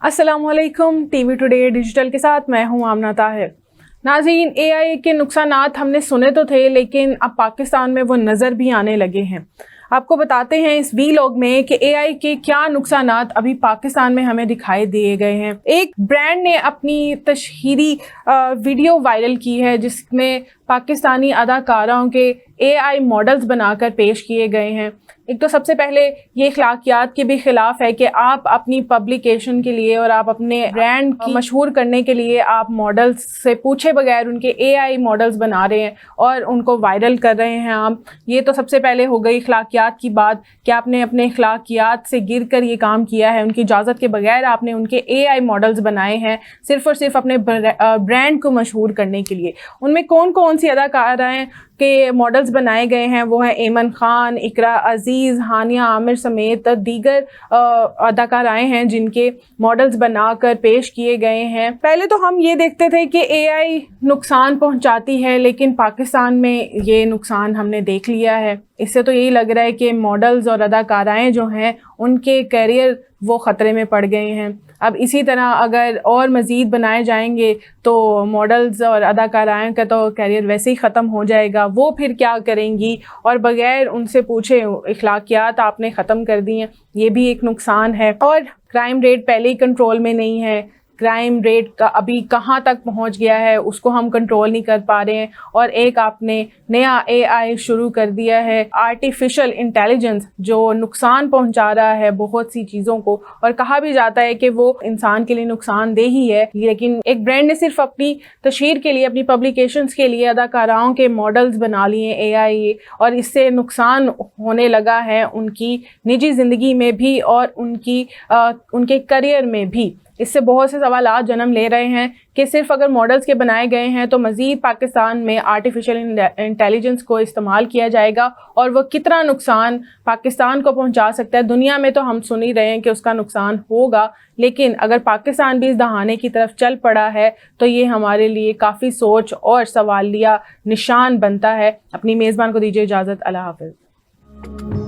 अस्सलाम वालेकुम। TV today digital के साथ मैं हूं आमना ताहिर। नाज़रीन, एआई के नुकसानात हमने सुने तो थे, लेकिन अब पाकिस्तान में वो नज़र भी आने लगे हैं। आपको बताते हैं इस वीलॉग में कि एआई के क्या नुकसानात अभी पाकिस्तान में हमें दिखाई दिए गए हैं। एक ब्रांड ने अपनी तशहीरी वीडियो वायरल की है जिसमें पाकिस्तानी अदाकाराओं के एआई मॉडल्स बनाकर पेश किए गए हैं। एक तो सबसे पहले ये अखलाकियात के भी ख़िलाफ़ है कि आप अपनी पब्लिकेशन के लिए और आप अपने ब्रांड की मशहूर करने के लिए आप मॉडल्स से पूछे बगैर उनके एआई मॉडल्स बना रहे हैं और उनको वायरल कर रहे हैं आप। ये तो सबसे पहले हो गई अखलाकियात की बात कि आपने अपने अखलाकियात से गिर कर ये काम किया है, उनकी इजाज़त के बगैर आपने उनके एआई मॉडल्स बनाए हैं सिर्फ़ और सिर्फ अपने ब्रांड को मशहूर करने के लिए। उनमें कौन कौन सी अदाकाराएँ के मॉडल्स बनाए गए हैं वो हैं ऐमन खान, इकरा अजीज़, हानिया आमिर समेत दीगर अदाकाराएँ हैं जिनके मॉडल्स बनाकर पेश किए गए हैं। पहले तो हम ये देखते थे कि एआई नुकसान पहुंचाती है, लेकिन पाकिस्तान में ये नुकसान हमने देख लिया है। इससे तो यही लग रहा है कि मॉडल्स और अदाकाराएँ जो हैं उनके करियर वो ख़तरे में पड़ गए हैं। अब इसी तरह अगर और मज़ीद बनाए जाएंगे तो मॉडल्स और अदाकाराएँ का तो करियर वैसे ही ख़त्म हो जाएगा। वो फिर क्या करेंगी और बग़ैर उनसे पूछे अखलाकियात आपने ख़त्म कर दी हैं, ये भी एक नुकसान है। और क्राइम रेट पहले ही कंट्रोल में नहीं है, क्राइम रेट का अभी कहाँ तक पहुँच गया है उसको हम कंट्रोल नहीं कर पा रहे हैं। और एक आपने नया एआई शुरू कर दिया है, आर्टिफिशियल इंटेलिजेंस, जो नुकसान पहुँचा रहा है बहुत सी चीज़ों को, और कहा भी जाता है कि वो इंसान के लिए नुकसानदेह ही है। लेकिन एक ब्रांड ने सिर्फ अपनी तशहीर के लिए, अपनी पब्लिकेशंस के लिए अदाकाराओं के मॉडल्स बना लिए एआई, और इससे नुकसान होने लगा है उनकी निजी ज़िंदगी में भी और उनके करियर में भी। इससे बहुत से सवालात जन्म ले रहे हैं कि सिर्फ अगर मॉडल्स के बनाए गए हैं तो मज़ीद पाकिस्तान में आर्टिफिशियल इंटेलिजेंस को इस्तेमाल किया जाएगा और वो कितना नुकसान पाकिस्तान को पहुंचा सकता है। दुनिया में तो हम सुन ही रहे हैं कि उसका नुकसान होगा, लेकिन अगर पाकिस्तान भी इस दहाने की तरफ चल पड़ा है तो ये हमारे लिए काफ़ी सोच और सवालिया निशान बनता है। अपनी मेज़बान को दीजिए इजाज़त। अल्लाह हाफ़िज़।